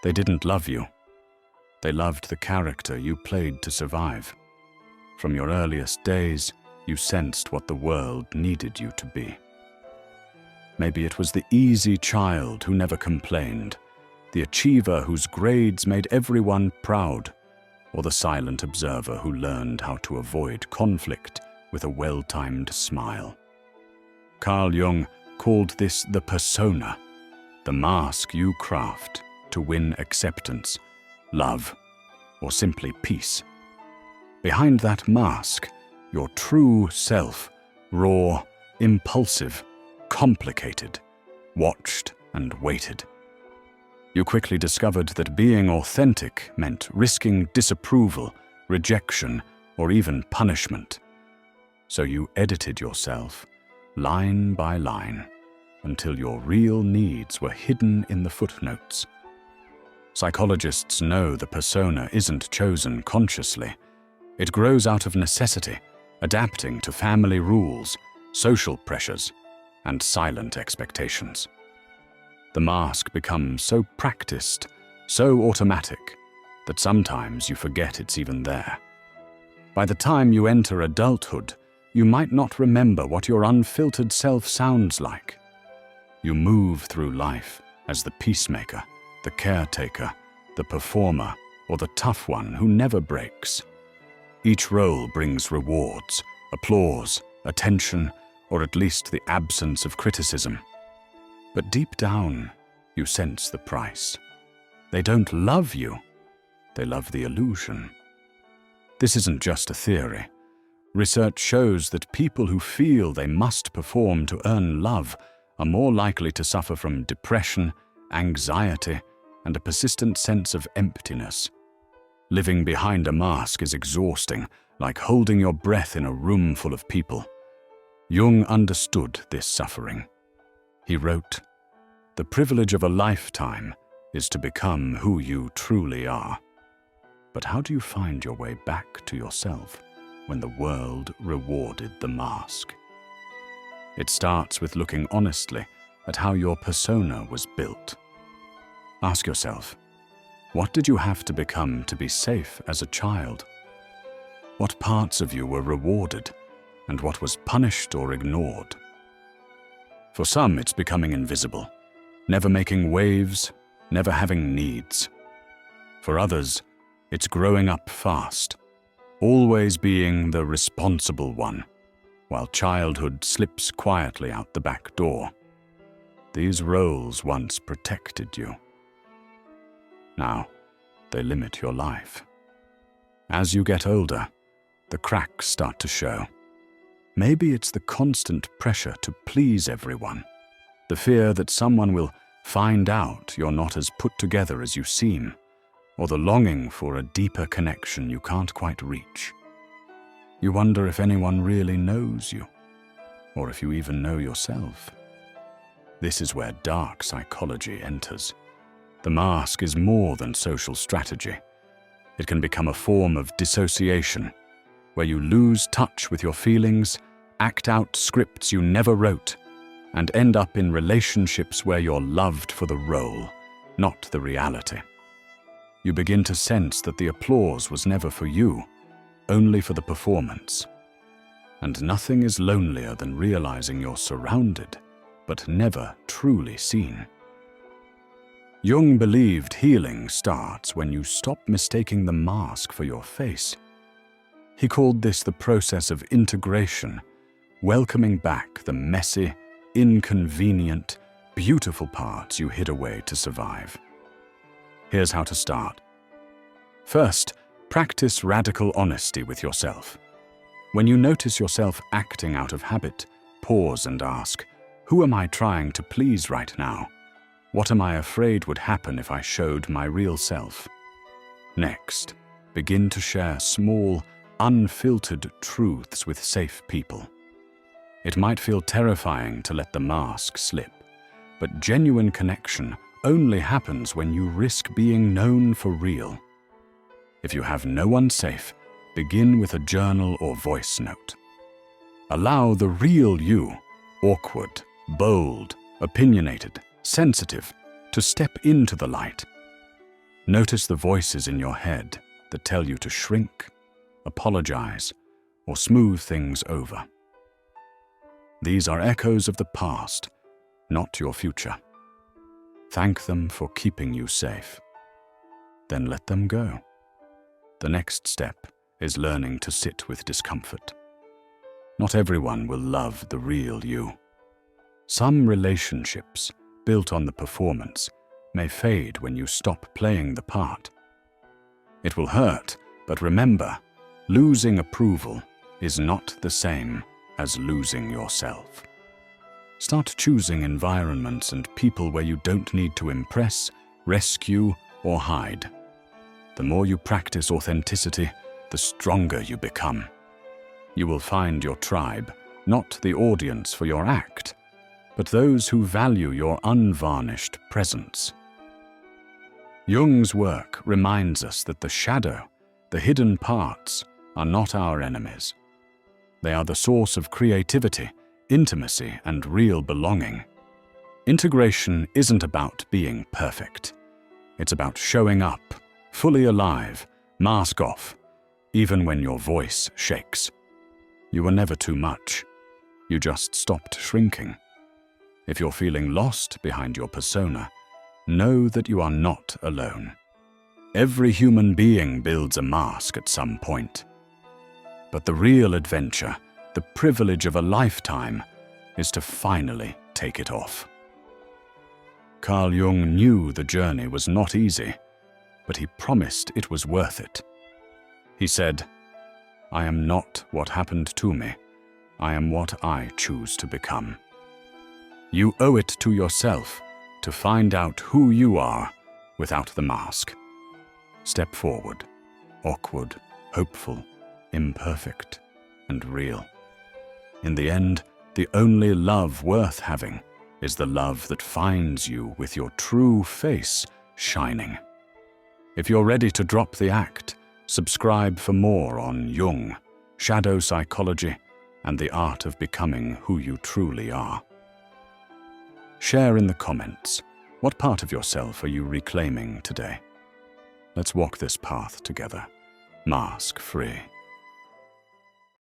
They didn't love you. They loved the character you played to survive. From your earliest days, you sensed what the world needed you to be. Maybe it was the easy child who never complained, the achiever whose grades made everyone proud, or the silent observer who learned how to avoid conflict with a well-timed smile. Carl Jung called this the persona, the mask you craft to win acceptance, love, or simply peace. Behind that mask, your true self, raw, impulsive, complicated, watched and waited. You quickly discovered that being authentic meant risking disapproval, rejection, or even punishment. So you edited yourself, line by line, until your real needs were hidden in the footnotes. Psychologists know the persona isn't chosen consciously. It grows out of necessity, adapting to family rules, social pressures, and silent expectations. The mask becomes so practiced, so automatic, that sometimes you forget it's even there. By the time you enter adulthood, you might not remember what your unfiltered self sounds like. You move through life as the peacemaker, the caretaker, the performer, or the tough one who never breaks. Each role brings rewards, applause, attention, or at least the absence of criticism. But deep down, you sense the price. They don't love you, they love the illusion. This isn't just a theory. Research shows that people who feel they must perform to earn love are more likely to suffer from depression, anxiety, and a persistent sense of emptiness. Living behind a mask is exhausting, like holding your breath in a room full of people. Jung understood this suffering. He wrote, "The privilege of a lifetime is to become who you truly are." But how do you find your way back to yourself when the world rewarded the mask? It starts with looking honestly at how your persona was built. Ask yourself, what did you have to become to be safe as a child? What parts of you were rewarded, and what was punished or ignored? For some, it's becoming invisible, never making waves, never having needs. For others, it's growing up fast, always being the responsible one, while childhood slips quietly out the back door. These roles once protected you. Now, they limit your life. As you get older, the cracks start to show. Maybe it's the constant pressure to please everyone, the fear that someone will find out you're not as put together as you seem, or the longing for a deeper connection you can't quite reach. You wonder if anyone really knows you, or if you even know yourself. This is where dark psychology enters. The mask is more than social strategy. It can become a form of dissociation, where you lose touch with your feelings, act out scripts you never wrote, and end up in relationships where you're loved for the role, not the reality. You begin to sense that the applause was never for you, only for the performance. And nothing is lonelier than realizing you're surrounded, but never truly seen. Jung believed healing starts when you stop mistaking the mask for your face. He called this the process of integration, welcoming back the messy, inconvenient, beautiful parts you hid away to survive. Here's how to start. First, practice radical honesty with yourself. When you notice yourself acting out of habit, pause and ask, who am I trying to please right now? What am I afraid would happen if I showed my real self? Next, begin to share small, unfiltered truths with safe people. It might feel terrifying to let the mask slip, but genuine connection only happens when you risk being known for real. If you have no one safe, begin with a journal or voice note. Allow the real you, awkward, bold, opinionated, sensitive, to step into the light. Notice the voices in your head that tell you to shrink, apologize, or smooth things over. These are echoes of the past, not your future. Thank them for keeping you safe. Then let them go. The next step is learning to sit with discomfort. Not everyone will love the real you. Some relationships, built on the performance, may fade when you stop playing the part. It will hurt, but remember, losing approval is not the same as losing yourself. Start choosing environments and people where you don't need to impress, rescue, or hide. The more you practice authenticity, the stronger you become. You will find your tribe, not the audience for your act, but those who value your unvarnished presence. Jung's work reminds us that the shadow, the hidden parts, are not our enemies. They are the source of creativity, intimacy, and real belonging. Integration isn't about being perfect. It's about showing up, fully alive, mask off, even when your voice shakes. You were never too much. You just stopped shrinking. If you're feeling lost behind your persona, know that you are not alone. Every human being builds a mask at some point. But the real adventure, the privilege of a lifetime, is to finally take it off. Carl Jung knew the journey was not easy, but he promised it was worth it. He said, "I am not what happened to me. I am what I choose to become." You owe it to yourself to find out who you are without the mask. Step forward, awkward, hopeful, imperfect, and real. In the end, the only love worth having is the love that finds you with your true face shining. If you're ready to drop the act, subscribe for more on Jung, shadow psychology, and the art of becoming who you truly are. Share in the comments, what part of yourself are you reclaiming today? Let's walk this path together, mask-free.